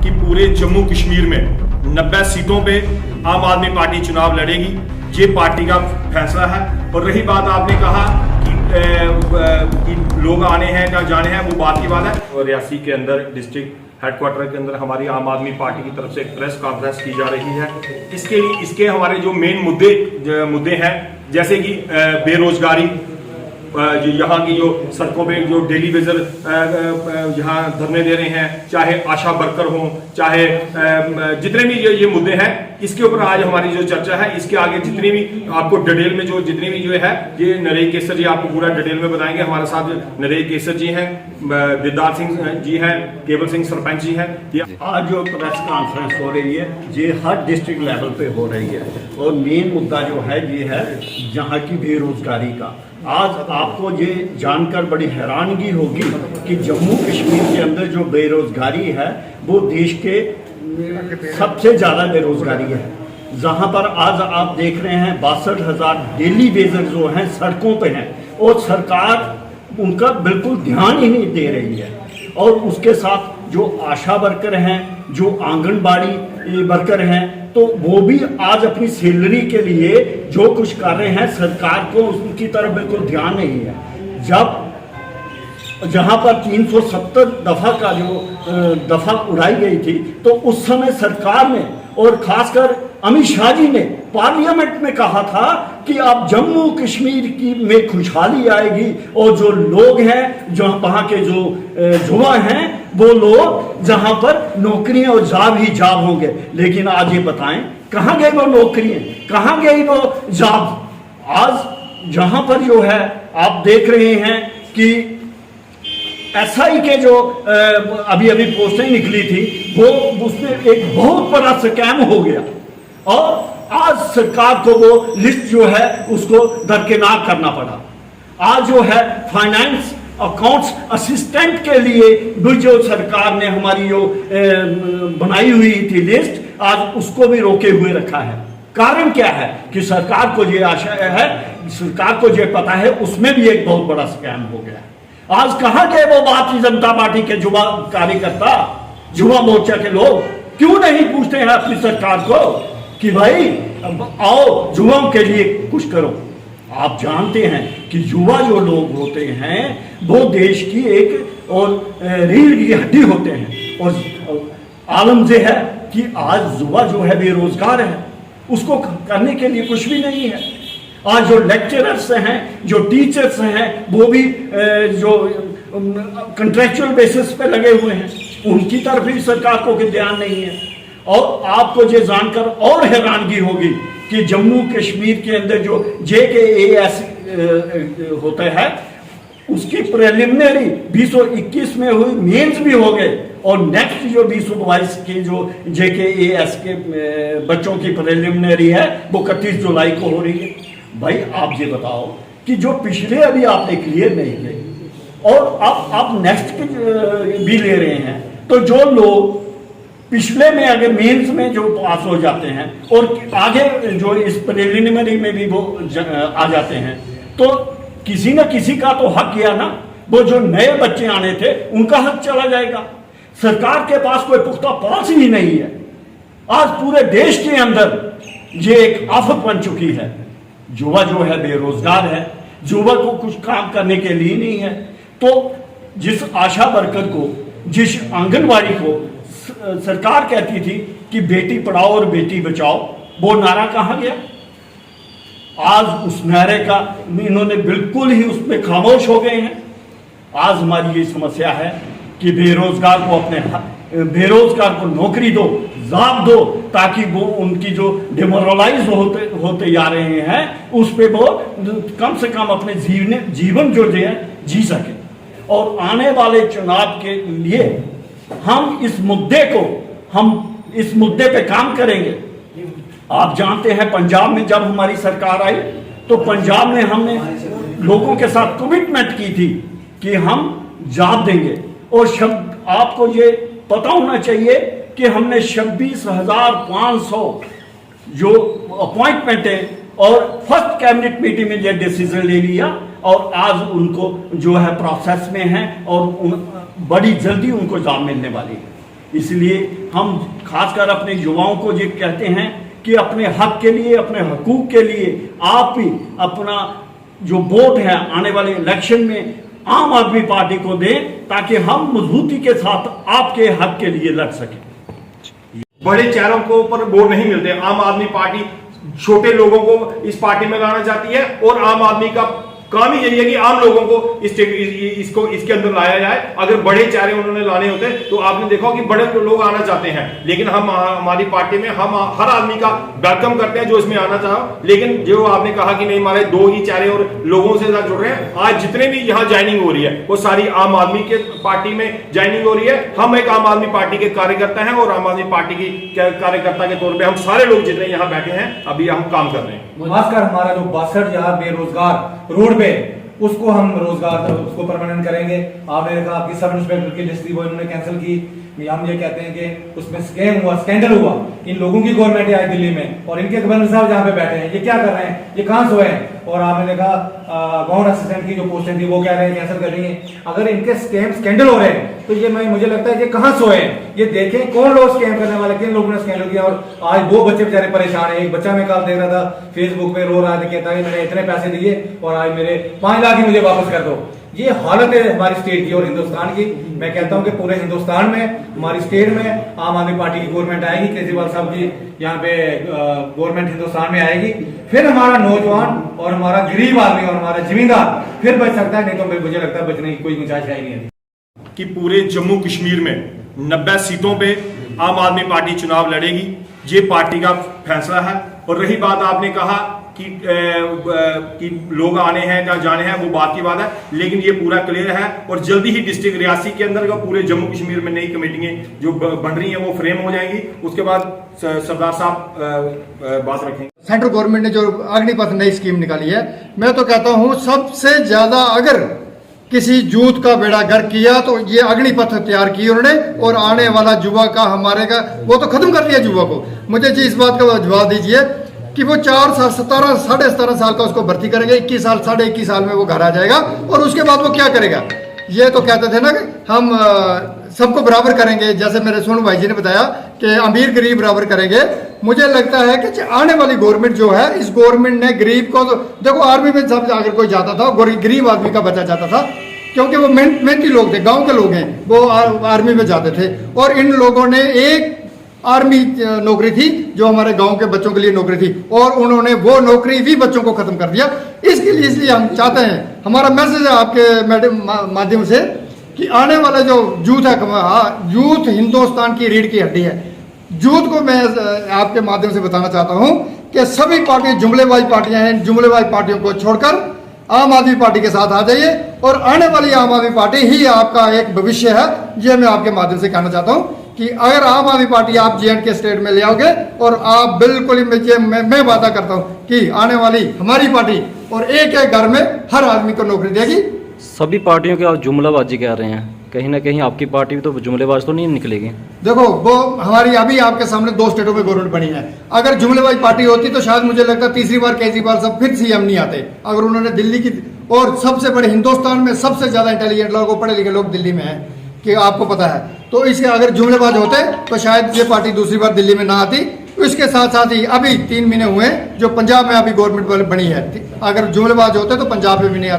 कि पूरे जम्मू कश्मीर में 90 सीटों पे आम आदमी पार्टी चुनाव लड़ेगी। ये पार्टी का फैसला है। और रही बात आपने कहा कि लोग आने हैं या जाने हैं, वो बात की बात है। और रियासी के अंदर डिस्ट्रिक्ट हेडक्वार्टर के अंदर हमारी आम आदमी पार्टी की तरफ से एक प्रेस कॉन्फ्रेंस की जा रही है। इसके हमारे जो मेन मुद्दे हैं, जैसे कि बेरोजगारी, यहाँ की जो सड़कों पे जो डेली वेजर यहाँ धरने दे रहे हैं, चाहे आशा वर्कर हों, चाहे जितने भी ये मुद्दे हैं, इसके ऊपर आज हमारी जो चर्चा है। इसके आगे जितनी भी आपको डिटेल में जितनी भी जो है, ये नरेश केसर जी आपको पूरा डिटेल में बताएंगे। हमारे साथ नरेश केसर जी हैं, दिलदार सिंह जी हैं, केवल सिंह सरपंच जी हैं। आज जो प्रेस कॉन्फ्रेंस हो रही है, ये हर डिस्ट्रिक्ट लेवल पे हो रही है और मेन मुद्दा जो है ये है यहाँ की बेरोजगारी का। आज आपको ये जानकर बड़ी हैरानगी होगी कि जम्मू कश्मीर के अंदर जो बेरोजगारी है वो देश के सबसे ज़्यादा बेरोजगारी है। जहाँ पर आज आप देख रहे हैं 62,000 डेली वेजर जो हैं सड़कों पे हैं और सरकार उनका बिल्कुल ध्यान ही नहीं दे रही है। और उसके साथ जो आशा वर्कर हैं, जो आंगनबाड़ी वर्कर हैं, तो वो भी आज अपनी सैलरी के लिए जो कुछ कर रहे हैं, सरकार को उनकी तरफ बिल्कुल ध्यान नहीं है। जब जहां पर 370 दफा का जो दफा उड़ाई गई थी, तो उस समय सरकार ने और खासकर अमित शाह जी ने पार्लियामेंट में कहा था कि अब जम्मू कश्मीर की में खुशहाली आएगी और जो लोग हैं, जो वहाँ के जो युवा हैं, वो लोग जहाँ पर नौकरियां और जॉब ही जॉब होंगे। लेकिन आज ये बताएं कहाँ गए वो नौकरियां, कहाँ गई वो जॉब? आज जहाँ पर जो है आप देख रहे हैं कि SI के जो अभी पोस्टें निकली थी, वो उसमें एक बहुत बड़ा स्कैम हो गया और आज सरकार को वो लिस्ट जो है उसको दरकिनार करना पड़ा। आज जो है फाइनेंस अकाउंट्स असिस्टेंट के लिए भी जो सरकार ने हमारी जो बनाई हुई थी लिस्ट, आज उसको भी रोके हुए रखा है। कारण क्या है कि सरकार को ये आशा है, सरकार को ये पता है उसमें भी एक बहुत बड़ा स्कैम हो गया। आज कहाँ गए वो भारतीय जनता पार्टी के युवा कार्यकर्ता, युवा मोर्चा के लोग? क्यों नहीं पूछते हैं अपनी सरकार को कि भाई आओ युवाओं के लिए कुछ करो? आप जानते हैं कि युवा जो लोग होते हैं वो देश की एक और रीढ़ की हड्डी होते हैं। और आलम ये है कि आज युवा जो है बेरोजगार है, उसको करने के लिए कुछ भी नहीं है। आज जो लेक्चरर्स हैं, जो टीचर्स हैं, वो भी जो कंट्रेक्चुअल बेसिस पे लगे हुए हैं, उनकी तरफ भी सरकार को ध्यान नहीं है। और आपको ये जानकर और हैरानगी होगी कि जम्मू कश्मीर के अंदर जो JKAS होता है, उसकी प्रिलिमिनरी 2021 में हुई, मेंस भी हो गए और नेक्स्ट जो 2022 की जो JKAS के बच्चों की प्रिलिमिनरी है वो 31 जुलाई को हो रही है। भाई आप ये बताओ कि जो पिछले अभी आपने क्लियर नहीं किए और आप नेक्स्ट भी ले रहे हैं, तो जो लोग पिछले में अगर मेंस में जो पास हो जाते हैं और आगे जो इस प्रिलिमिनरी में भी वो आ जाते हैं, तो किसी न किसी का तो हक गया ना। वो जो नए बच्चे आने थे उनका हक चला जाएगा। सरकार के पास कोई पुख्ता पॉलिसी ही नहीं है। आज पूरे देश के अंदर ये एक आफत बन चुकी है। युवा जो है बेरोजगार है, युवा को कुछ काम करने के लिए नहीं है। तो जिस आशा वर्कर को, जिस आंगनबाड़ी को सरकार कहती थी कि बेटी पढ़ाओ और बेटी बचाओ, वो नारा कहाँ गया? आज उस नारे का इन्होंने बिल्कुल ही उसमें खामोश हो गए हैं। आज हमारी ये समस्या है कि बेरोजगार को नौकरी दो, जॉब दो, ताकि वो उनकी जो डिमोरलाइज होते जा रहे हैं उस पे वो कम से कम अपने जीवन जो है जी सके। और आने वाले चुनाव के लिए हम इस मुद्दे पे काम करेंगे। आप जानते हैं पंजाब में जब हमारी सरकार आई, तो पंजाब में हमने लोगों के साथ कमिटमेंट की थी कि हम जॉब देंगे। और आपको ये पता होना चाहिए कि हमने 26,500 जो अपॉइंटमेंट है और फर्स्ट कैबिनेट मीटिंग में ये डिसीजन ले लिया और आज उनको जो है प्रोसेस में है और बड़ी जल्दी उनको जॉब मिलने वाली है। इसलिए हम खासकर अपने युवाओं को ये कहते हैं कि अपने हक के लिए, अपने हकूक के लिए आप ही अपना जो वोट है आने वाले इलेक्शन में आम आदमी पार्टी को दें, ताकि हम मजबूती के साथ आपके हक के लिए लड़ सकें। बड़े चेहरों को ऊपर वोट नहीं मिलते। आम आदमी पार्टी छोटे लोगों को इस पार्टी में लाना चाहती है और आम आदमी का काम ही यही है कि आम लोगों को इसके अंदर लाया जाए। अगर बड़े चेहरे उन्होंने लाने होते तो आपने देखा कि बड़े लोग आना चाहते हैं, लेकिन हम हमारी पार्टी में हम हर आदमी का वेलकम करते हैं जो इसमें आना चाहो। लेकिन जो आपने कहा कि नहीं हमारे दो ही चेहरे और लोगों से जुड़ रहे हैं, आज जितने भी यहाँ ज्वाइनिंग हो रही है वो सारी आम आदमी के पार्टी में ज्वाइनिंग हो रही है। हम एक आम आदमी पार्टी के कार्यकर्ता हैं और आम आदमी पार्टी की कार्यकर्ता के तौर पर हम सारे लोग जितने यहाँ बैठे हैं अभी हम काम कर रहे हैं। खासकर हमारा जो 62,000 बेरोजगार रोड पे, उसको हम रोजगार उसको परमानेंट करेंगे। आपने देखा आपकी सब इंस्पेक्टर की लिस्ट थी वो इन्होंने कैंसिल की। हम ये कहते हैं कि उसमें स्कैम हुआ, स्कैंडल हुआ। इन लोगों की गवर्नमेंट आई दिल्ली में और इनके गवर्नर साहब जहाँ पे बैठे हैं ये क्या कर रहे हैं, ये कहाँ सोए हैं। और आपने देखा गवर्नर असिस्टेंट की जो पोस्टें थी वो कह रहे हैं कैंसिल कर रही है। अगर इनके स्कैम स्कैंडल हो रहे हैं तो ये मुझे लगता है कि कहाँ सोए हैं, ये देखें कौन लोग स्कैम करने वाले, किन लोगों ने स्कैंडल किया। और आज दो बच्चे बेचारे परेशान है। एक बच्चा मैं कल देख रहा था फेसबुक पे रो रहा था, कहता है मैंने इतने पैसे दिए और आज मेरे 5 लाख ही मुझे वापस कर दो। ये हालत है हमारी स्टेट की और हिंदुस्तान की। मैं कहता हूं कि पूरे हिंदुस्तान में, हमारी स्टेट में आम आदमी पार्टी की गवर्नमेंट आएगी, केजरीवाल साहब की यहाँ पे गवर्नमेंट हिंदुस्तान में आएगी। फिर हमारा नौजवान और हमारा गरीब आदमी और हमारा जमींदार फिर बच सकता है, नहीं तो मुझे लगता है बचने की कोई गुंजाइश है ही नहीं है। कि पूरे जम्मू कश्मीर में 90 सीटों पे आम आदमी पार्टी चुनाव लड़ेगी, ये पार्टी का फैसला है। और रही बात आपने कहा कि लोग आने हैं या जाने हैं, वो बात की बात है, लेकिन ये पूरा क्लियर है। और जल्दी ही डिस्ट्रिक्ट रियासी के अंदर का पूरे जम्मू कश्मीर में नई कमेटियां जो बन रही हैं वो फ्रेम हो जाएंगी। उसके बाद सरदार साहब बात रखेंगे। सेंट्रल गवर्नमेंट ने जो अग्निपथ नई स्कीम निकाली है, मैं तो कहता हूं सबसे ज्यादा अगर किसी यूथ का बेड़ा गर्क किया तो ये अग्निपथ तैयार की उन्होंने। और आने वाला युवा का हमारे का वो तो खत्म कर दिया युवा को। मुझे जी इस बात का जवाब दीजिए कि वो 4 साल 17 साढ़े 17 साल का उसको भर्ती करेंगे, 21 साल 21.5 साल में वो घर आ जाएगा और उसके बाद वो क्या करेगा। ये तो कहते थे ना कि हम सबको बराबर करेंगे, जैसे मेरे सोनू भाई जी ने बताया कि अमीर गरीब बराबर करेंगे। मुझे लगता है कि आने वाली गवर्नमेंट जो है, इस गवर्नमेंट ने गरीब को तो देखो आर्मी में सब अगर कोई जाता था गरीब आदमी का बच्चा जाता था, क्योंकि वो मेहनती लोग थे, गांव के लोग हैं, वो आर्मी में जाते थे। और इन लोगों ने एक आर्मी नौकरी थी जो हमारे गांव के बच्चों के लिए नौकरी थी और उन्होंने वो नौकरी भी बच्चों को खत्म कर दिया। इसलिए हम चाहते हैं, हमारा मैसेज है आपके मैडम माध्यम से कि आने वाला जो यूथ है, यूथ हिंदुस्तान की रीढ़ की हड्डी है। यूथ को मैं आपके माध्यम से बताना चाहता हूं कि सभी पार्टियां जुमलेबाज पार्टियां हैं, जुमलेबाज पार्टियों को छोड़कर आम आदमी पार्टी के साथ आ जाइए और आने वाली आम आदमी पार्टी ही आपका एक भविष्य है। ये मैं आपके माध्यम से कहना चाहता हूं कि अगर आम आदमी पार्टी आप J&K स्टेट में ले आओगे और आप बिल्कुल ही मैं वादा करता हूं कि आने वाली हमारी पार्टी और एक एक घर में हर आदमी को नौकरी देगी। सभी पार्टियों के आप जुमलाबाजी कह रहे हैं, कहीं ना कहीं आपकी पार्टी भी तो जुमलेबाज तो नहीं निकलेगी। देखो वो हमारी अभी आपके सामने 2 स्टेटों में गवर्नमेंट बनी है। अगर जुमलेबाज पार्टी होती तो शायद मुझे लगता है तीसरी बार केजरीवाल साहब फिर सीएम नहीं आते। अगर उन्होंने दिल्ली की और सबसे बड़े हिंदुस्तान में सबसे ज्यादा इंटेलिजेंट लोग, पढ़े लिखे लोग दिल्ली में हैं कि आपको पता है, तो इसके अगर जुमलेबाज होते तो शायद ये पार्टी दूसरी बार दिल्ली में ना आती। इसके साथ साथ ही अभी 3 महीने हुए जो पंजाब में अभी गवर्नमेंट बनी है, अगर जुमलेबाज होते तो पंजाब में भी नहीं आते।